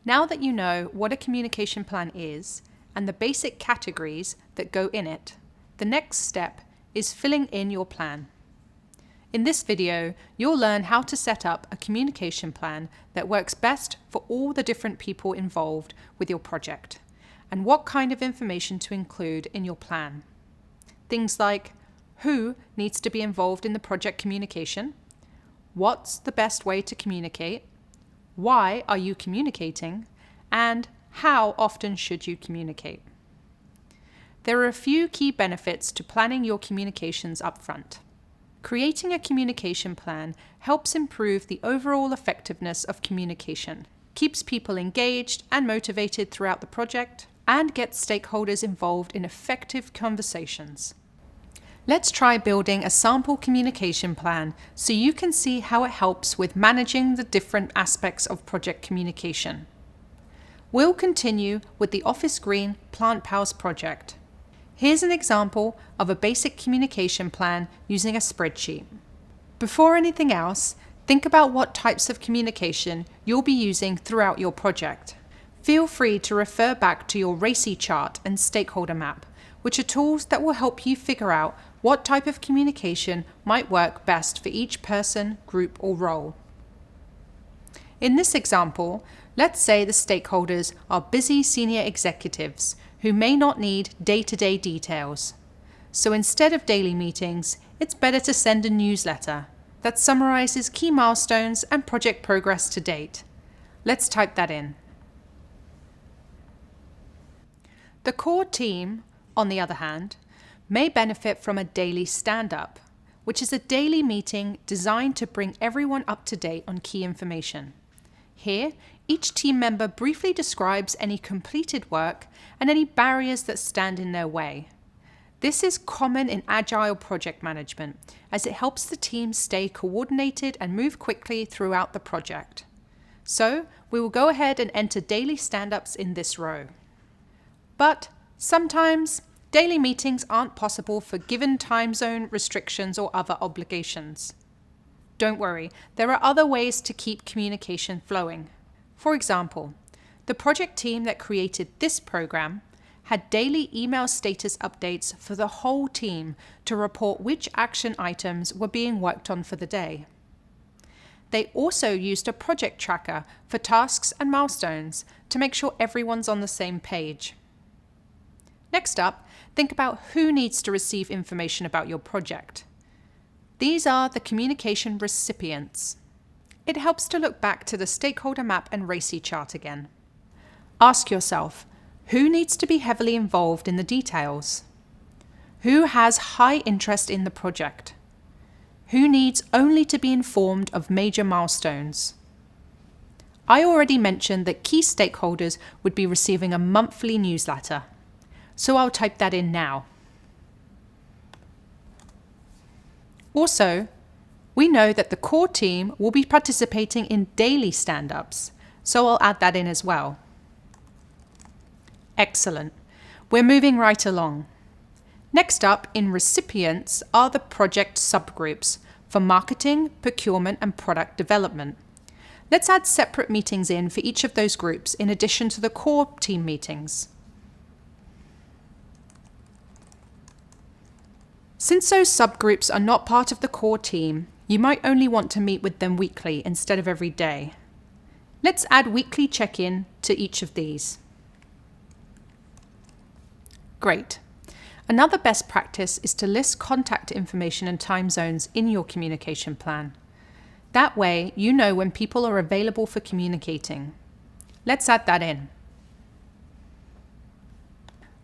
Now that you know what a communication plan is and the basic categories that go in it, the next step is filling in your plan. In this video, you'll learn how to set up a communication plan that works best for all the different people involved with your project, and what kind of information to include in your plan. Things like who needs to be involved in the project communication, what's the best way to communicate, why are you communicating, and how often should you communicate. There are a few key benefits to planning your communications up front. Creating a communication plan helps improve the overall effectiveness of communication, keeps people engaged and motivated throughout the project, and gets stakeholders involved in effective conversations. Let's try building a sample communication plan so you can see how it helps with managing the different aspects of project communication. We'll continue with the Office Green Plant Pals project. Here's an example of a basic communication plan using a spreadsheet. Before anything else, think about what types of communication you'll be using throughout your project. Feel free to refer back to your RACI chart and stakeholder map, which are tools that will help you figure out what type of communication might work best for each person, group, or role. In this example, let's say the stakeholders are busy senior executives who may not need day-to-day details. So instead of daily meetings, it's better to send a newsletter that summarizes key milestones and project progress to date. Let's type that in. The core team, on the other hand, may benefit from a daily stand-up, which is a daily meeting designed to bring everyone up to date on key information. Here, each team member briefly describes any completed work and any barriers that stand in their way. This is common in agile project management, as it helps the team stay coordinated and move quickly throughout the project. So, we will go ahead and enter daily stand-ups in this row. But sometimes, daily meetings aren't possible for given time zone restrictions or other obligations. Don't worry, there are other ways to keep communication flowing. For example, the project team that created this program had daily email status updates for the whole team to report which action items were being worked on for the day. They also used a project tracker for tasks and milestones to make sure everyone's on the same page. Next up, think about who needs to receive information about your project. These are the communication recipients. It helps to look back to the stakeholder map and RACI chart again. Ask yourself, who needs to be heavily involved in the details? Who has high interest in the project? Who needs only to be informed of major milestones? I already mentioned that key stakeholders would be receiving a monthly newsletter, so I'll type that in now. Also, we know that the core team will be participating in daily stand-ups, so I'll add that in as well. Excellent. We're moving right along. Next up in recipients are the project subgroups for marketing, procurement, and product development. Let's add separate meetings in for each of those groups in addition to the core team meetings. Since those subgroups are not part of the core team, you might only want to meet with them weekly instead of every day. Let's add weekly check-in to each of these. Great. Another best practice is to list contact information and time zones in your communication plan. That way, you know when people are available for communicating. Let's add that in.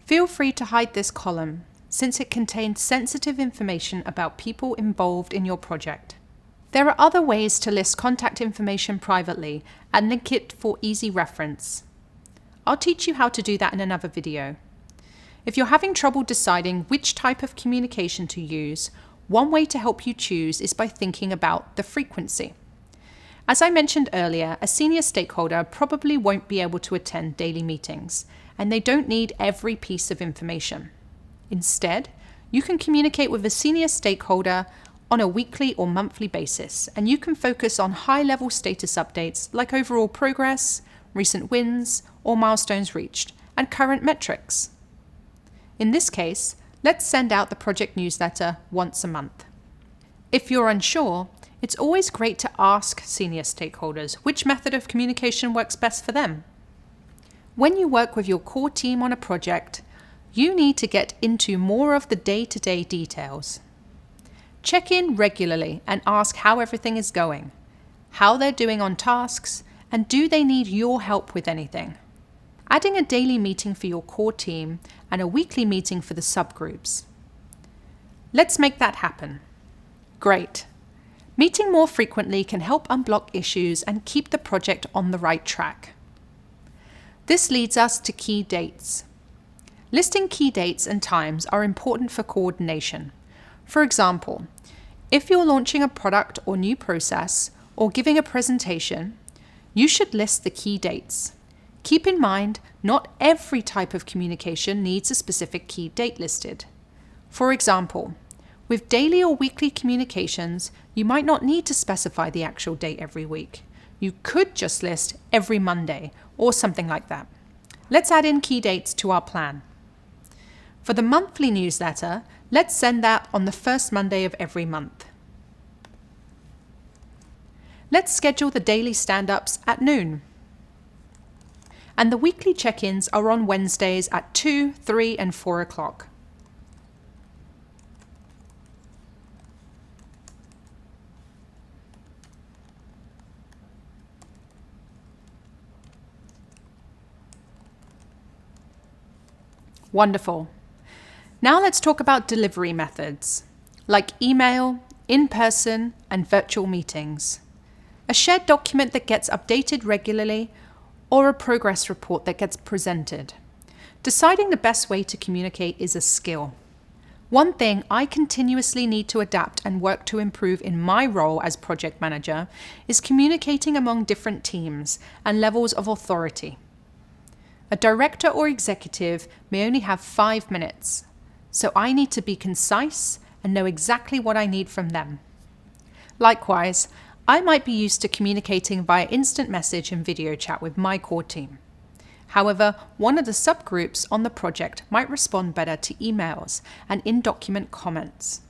Feel free to hide this column, since it contains sensitive information about people involved in your project. There are other ways to list contact information privately and link it for easy reference. I'll teach you how to do that in another video. If you're having trouble deciding which type of communication to use, one way to help you choose is by thinking about the frequency. As I mentioned earlier, a senior stakeholder probably won't be able to attend daily meetings, and they don't need every piece of information. Instead, you can communicate with a senior stakeholder on a weekly or monthly basis, and you can focus on high-level status updates like overall progress, recent wins or milestones reached, and current metrics. In this case, let's send out the project newsletter once a month. If you're unsure, it's always great to ask senior stakeholders which method of communication works best for them. When you work with your core team on a project, you need to get into more of the day-to-day details. Check in regularly and ask how everything is going, how they're doing on tasks, and do they need your help with anything. Adding a daily meeting for your core team and a weekly meeting for the subgroups. Let's make that happen. Great. Meeting more frequently can help unblock issues and keep the project on the right track. This leads us to key dates. Listing key dates and times are important for coordination. For example, if you're launching a product or new process or giving a presentation, you should list the key dates. Keep in mind, not every type of communication needs a specific key date listed. For example, with daily or weekly communications, you might not need to specify the actual date every week. You could just list every Monday or something like that. Let's add in key dates to our plan. For the monthly newsletter, let's send that on the first Monday of every month. Let's schedule the daily stand-ups at noon. And the weekly check-ins are on Wednesdays at 2, 3, and 4 o'clock. Wonderful. Now let's talk about delivery methods, like email, in-person, and virtual meetings. A shared document that gets updated regularly, or a progress report that gets presented. Deciding the best way to communicate is a skill. One thing I continuously need to adapt and work to improve in my role as project manager is communicating among different teams and levels of authority. A director or executive may only have 5 minutes, so I need to be concise and know exactly what I need from them. Likewise, I might be used to communicating via instant message and video chat with my core team. However, one of the subgroups on the project might respond better to emails and in-document comments.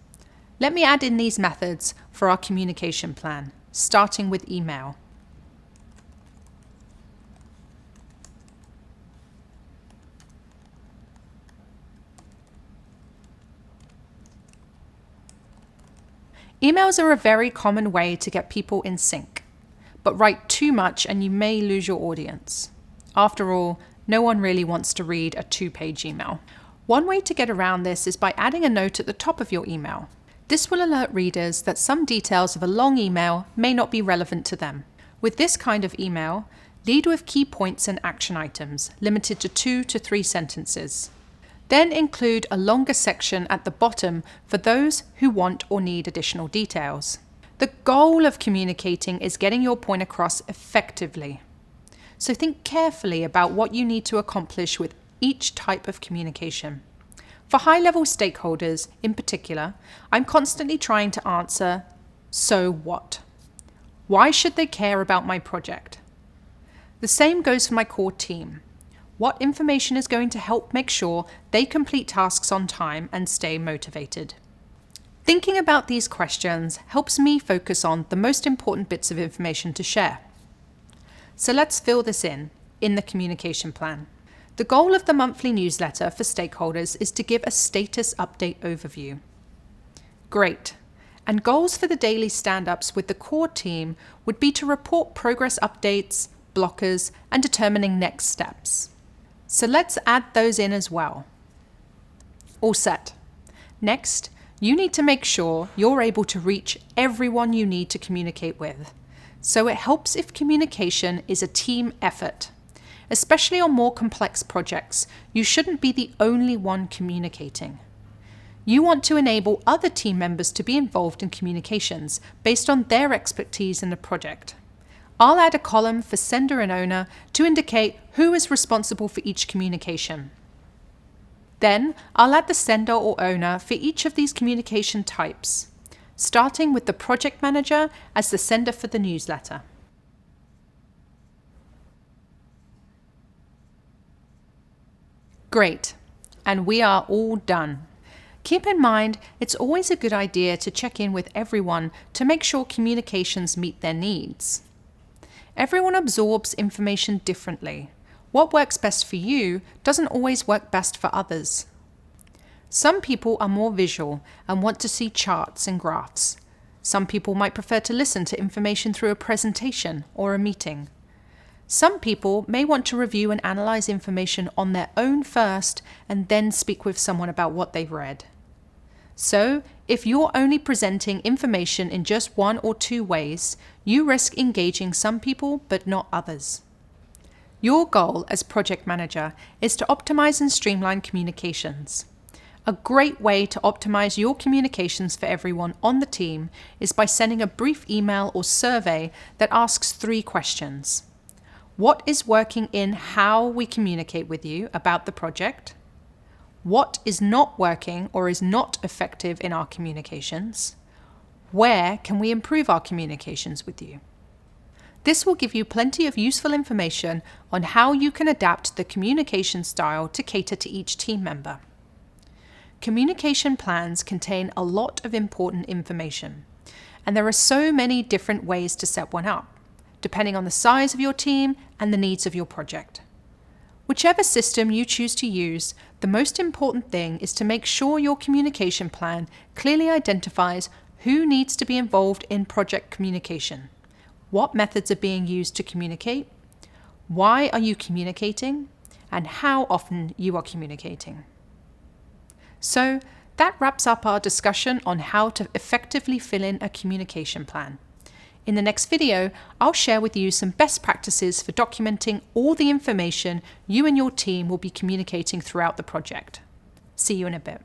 Let me add in these methods for our communication plan, starting with email. Emails are a very common way to get people in sync, but write too much and you may lose your audience. After all, no one really wants to read a 2-page email. One way to get around this is by adding a note at the top of your email. This will alert readers that some details of a long email may not be relevant to them. With this kind of email, lead with key points and action items, limited to 2 to 3 sentences. Then include a longer section at the bottom for those who want or need additional details. The goal of communicating is getting your point across effectively. So think carefully about what you need to accomplish with each type of communication. For high-level stakeholders in particular, I'm constantly trying to answer, so what? Why should they care about my project? The same goes for my core team. What information is going to help make sure they complete tasks on time and stay motivated? Thinking about these questions helps me focus on the most important bits of information to share. So let's fill this in the communication plan. The goal of the monthly newsletter for stakeholders is to give a status update overview. Great. And goals for the daily stand-ups with the core team would be to report progress updates, blockers, and determining next steps. So let's add those in as well. All set. Next, you need to make sure you're able to reach everyone you need to communicate with. So it helps if communication is a team effort. Especially on more complex projects, you shouldn't be the only one communicating. You want to enable other team members to be involved in communications based on their expertise in the project. I'll add a column for sender and owner to indicate who is responsible for each communication. Then I'll add the sender or owner for each of these communication types, starting with the project manager as the sender for the newsletter. Great, and we are all done. Keep in mind, it's always a good idea to check in with everyone to make sure communications meet their needs. Everyone absorbs information differently. What works best for you doesn't always work best for others. Some people are more visual and want to see charts and graphs. Some people might prefer to listen to information through a presentation or a meeting. Some people may want to review and analyze information on their own first and then speak with someone about what they've read. So, if you're only presenting information in just one or two ways, you risk engaging some people but not others. Your goal as project manager is to optimize and streamline communications. A great way to optimize your communications for everyone on the team is by sending a brief email or survey that asks 3 questions. What is working in how we communicate with you about the project? What is not working or is not effective in our communications? Where can we improve our communications with you? This will give you plenty of useful information on how you can adapt the communication style to cater to each team member. Communication plans contain a lot of important information, and there are so many different ways to set one up, depending on the size of your team and the needs of your project. Whichever system you choose to use, the most important thing is to make sure your communication plan clearly identifies who needs to be involved in project communication, what methods are being used to communicate, why are you communicating, and how often you are communicating. So that wraps up our discussion on how to effectively fill in a communication plan. In the next video, I'll share with you some best practices for documenting all the information you and your team will be communicating throughout the project. See you in a bit.